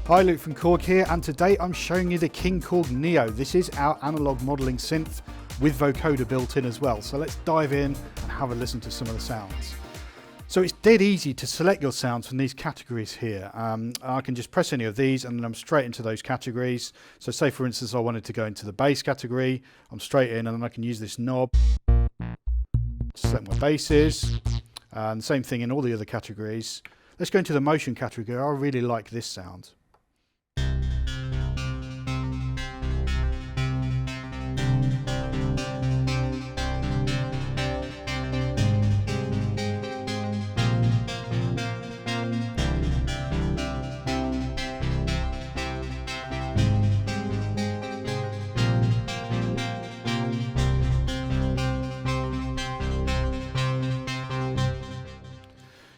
Hi, Luke from KORG here, and today I'm showing you the KingKORG Neo. This is our analog modeling synth with vocoder built in as well. So let's dive in and have a listen to some of the sounds. So it's dead easy to select your sounds from these categories here. I can just press any of these and then I'm straight into those categories. So say for instance I wanted to go into the bass category, I'm straight in and then I can use this knob to select my basses. And same thing in all the other categories. Let's go into the motion category. I really like this sound.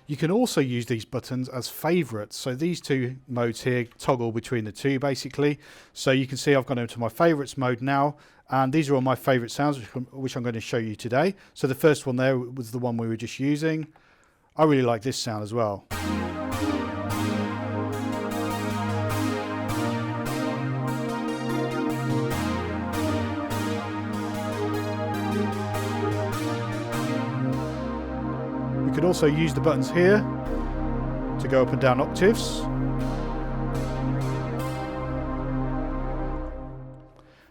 You can also use these buttons as favorites. So these two modes here toggle between the two basically. So you can see I've gone into my favorites mode now, and these are all my favorite sounds which I'm going to show you today. So the first one there was the one we were just using. I really like this sound as well. You can also use the buttons here to go up and down octaves.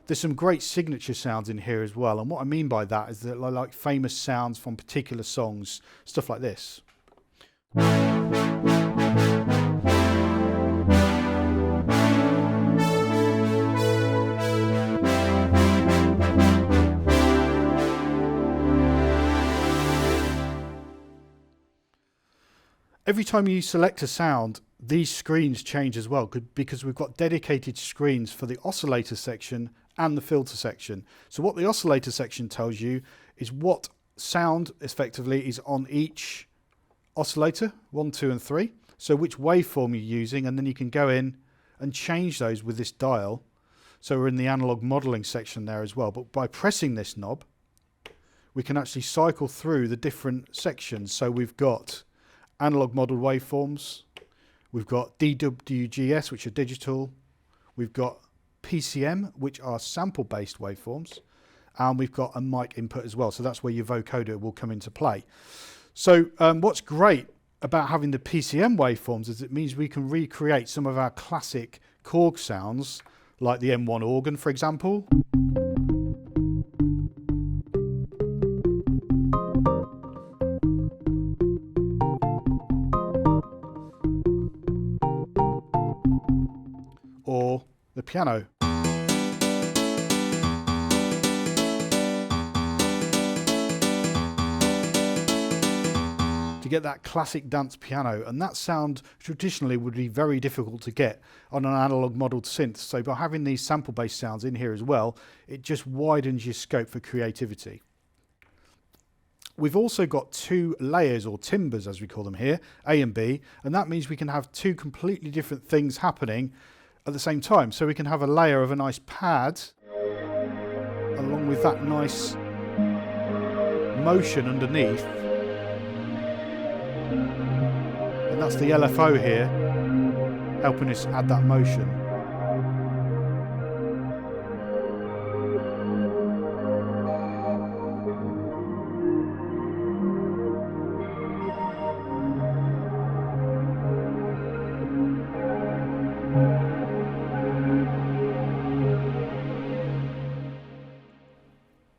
There's some great signature sounds in here as well, and what I mean by that is that I like famous sounds from particular songs, stuff like this. Every time you select a sound, these screens change as well because we've got dedicated screens for the oscillator section and the filter section. So what the oscillator section tells you is what sound effectively is on each oscillator, 1, 2 and 3. So which waveform you're using, and then you can go in and change those with this dial. So we're in the analog modeling section there as well. But by pressing this knob, we can actually cycle through the different sections. So we've got analog model waveforms, we've got DWGS, which are digital, we've got PCM, which are sample based waveforms, and we've got a mic input as well. So that's where your vocoder will come into play. So what's great about having the PCM waveforms is it means we can recreate some of our classic Korg sounds, like the M1 organ for example. Or the piano. To get that classic dance piano, and that sound traditionally would be very difficult to get on an analog modelled synth. So by having these sample based sounds in here as well, it just widens your scope for creativity. We've also got two layers, or timbers as we call them here, A and B, and that means we can have two completely different things happening at the same time. So we can have a layer of a nice pad along with that nice motion underneath, and that's the LFO here helping us add that motion.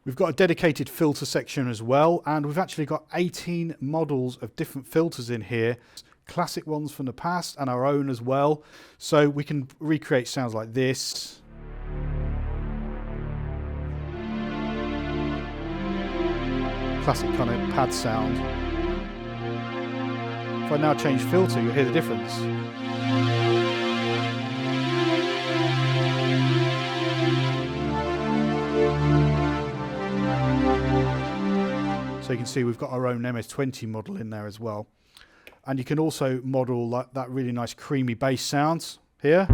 We've got a dedicated filter section as well, and we've actually got 18 models of different filters in here, classic ones from the past and our own as well. So we can recreate sounds like this. Classic kind of pad sound. If I now change filter, you'll hear the difference. So you can see we've got our own MS-20 model in there as well. And you can also model that really nice creamy bass sounds here.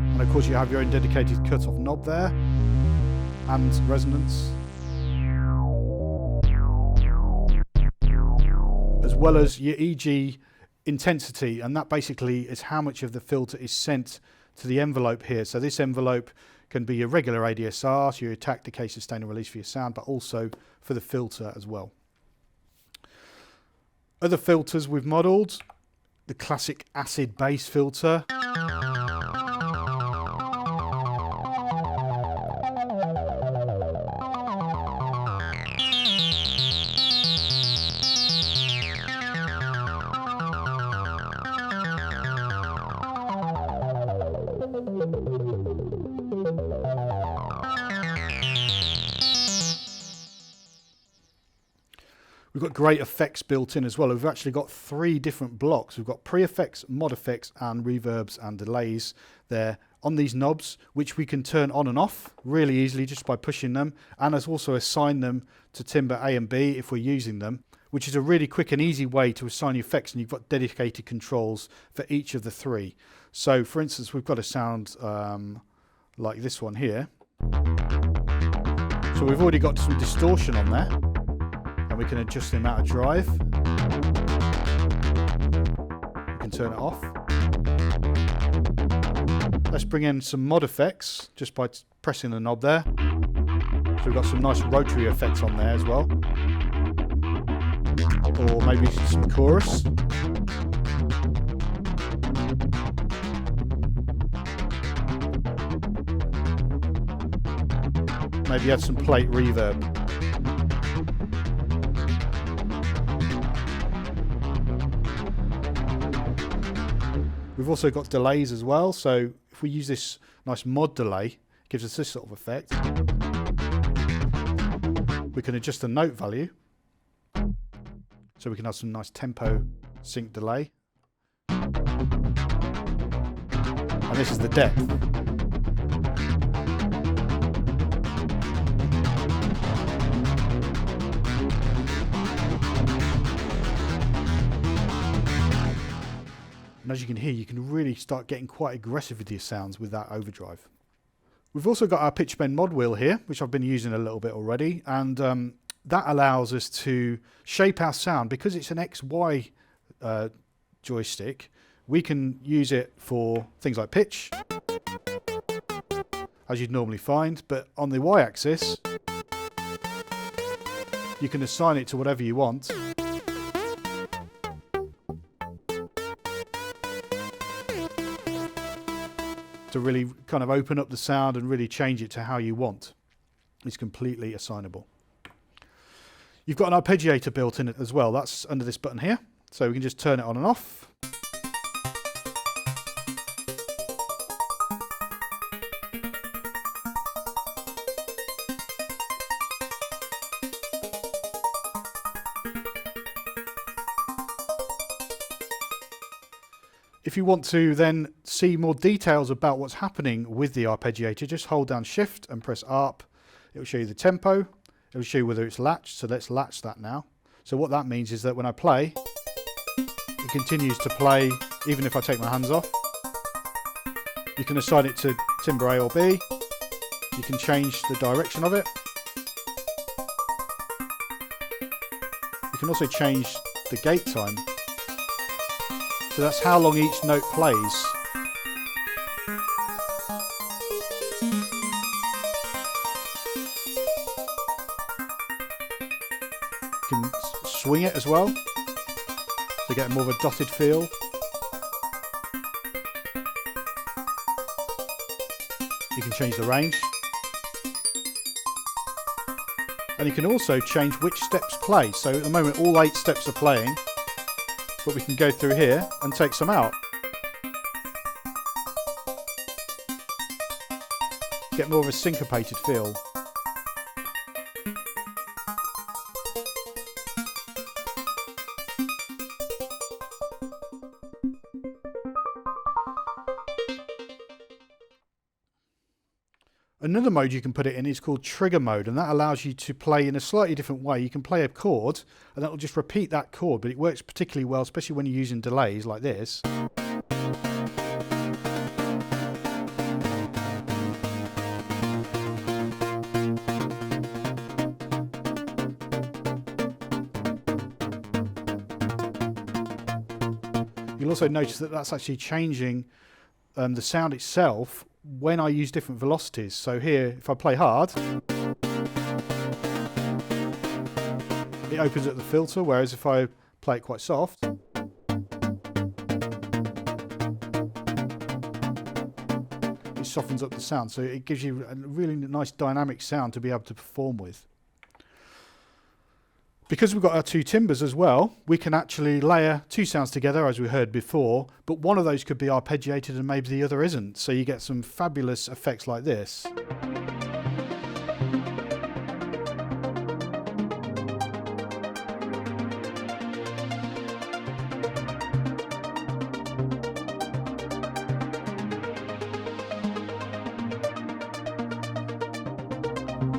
And of course you have your own dedicated cut-off knob there and resonance. as well as your EG intensity, and that basically is how much of the filter is sent to the envelope here. So this envelope can be your regular ADSR, so your attack, decay, sustain and release for your sound, but also for the filter as well. Other filters we've modelled, the classic acid bass filter. We've got great effects built in as well. We've actually got 3 different blocks. We've got pre-effects, mod effects and reverbs and delays there on these knobs, which we can turn on and off really easily just by pushing them, and as also assign them to timbre A and B if we're using them, which is a really quick and easy way to assign effects, and you've got dedicated controls for each of the 3. So for instance, we've got a sound like this one here. So we've already got some distortion on there. And we can adjust the amount of drive. We can turn it off. Let's bring in some mod effects just by pressing the knob there. So we've got some nice rotary effects on there as well. Or maybe some chorus. Maybe add some plate reverb. We've also got delays as well, so if we use this nice mod delay, it gives us this sort of effect. We can adjust the note value, so we can have some nice tempo sync delay. And this is the depth. And as you can hear, you can really start getting quite aggressive with your sounds with that overdrive. We've also got our pitch bend mod wheel here, which I've been using a little bit already, and that allows us to shape our sound. Because it's an XY joystick, we can use it for things like pitch, as you'd normally find, but on the Y-axis, you can assign it to whatever you want. To really kind of open up the sound and really change it to how you want. It's completely assignable. You've got an arpeggiator built in it as well. That's under this button here. So we can just turn it on and off. If you want to then see more details about what's happening with the arpeggiator, just hold down Shift and press ARP. It will show you the tempo. It will show you whether it's latched. So let's latch that now. So what that means is that when I play, it continues to play even if I take my hands off. You can assign it to timbre A or B. You can change the direction of it. You can also change the gate time. So that's how long each note plays. You can swing it as well to get more of a dotted feel. You can change the range. And you can also change which steps play. So at the moment all 8 steps are playing. But we can go through here and take some out. Get more of a syncopated feel. Another mode you can put it in is called trigger mode, and that allows you to play in a slightly different way. You can play a chord and that will just repeat that chord, but it works particularly well, especially when you're using delays like this. You'll also notice that that's actually changing the sound itself when I use different velocities. So here, if I play hard, it opens up the filter, whereas if I play it quite soft, it softens up the sound. So it gives you a really nice dynamic sound to be able to perform with. Because we've got our two timbres as well, we can actually layer two sounds together, as we heard before, but one of those could be arpeggiated and maybe the other isn't. So you get some fabulous effects like this.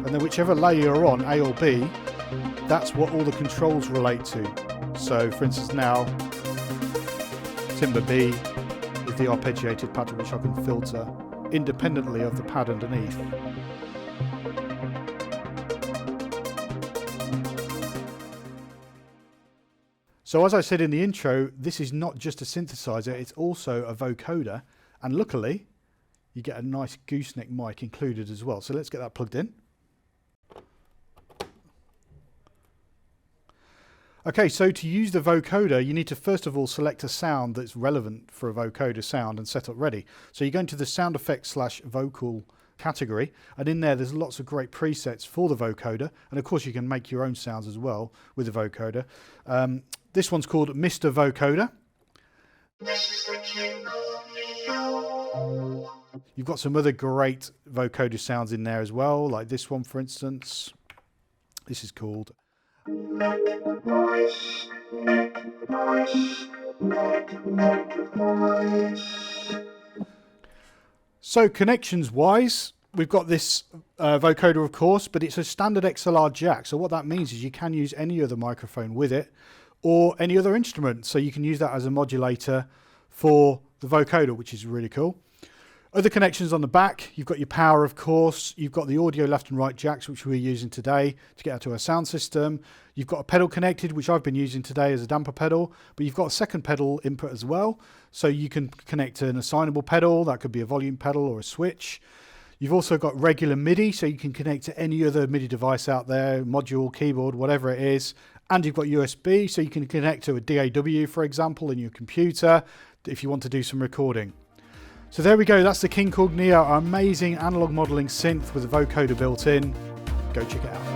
And then whichever layer you're on, A or B, that's what all the controls relate to. So for instance now, timbre B is the arpeggiated pattern, which I can filter independently of the pad underneath. So as I said in the intro, this is not just a synthesizer, it's also a vocoder, and luckily you get a nice gooseneck mic included as well. So let's get that plugged in. Okay, so to use the vocoder, you need to first of all select a sound that's relevant for a vocoder sound and set up ready. So you go into the sound effects / vocal category, and in there's lots of great presets for the vocoder, and of course you can make your own sounds as well with the vocoder. This one's called Mr. Vocoder. You've got some other great vocoder sounds in there as well, like this one for instance. This is called So connections wise, we've got this vocoder of course, but it's a standard XLR jack. So what that means is you can use any other microphone with it or any other instrument. So you can use that as a modulator for the vocoder, which is really cool. Other connections on the back, you've got your power of course, you've got the audio left and right jacks which we're using today to get out to our sound system. You've got a pedal connected, which I've been using today as a damper pedal, but you've got a second pedal input as well. So you can connect an assignable pedal, that could be a volume pedal or a switch. You've also got regular MIDI, so you can connect to any other MIDI device out there, module, keyboard, whatever it is. And you've got USB, so you can connect to a DAW, for example, in your computer if you want to do some recording. So there we go, that's the KingKORG Neo, our amazing analog modelling synth with a vocoder built in. Go check it out.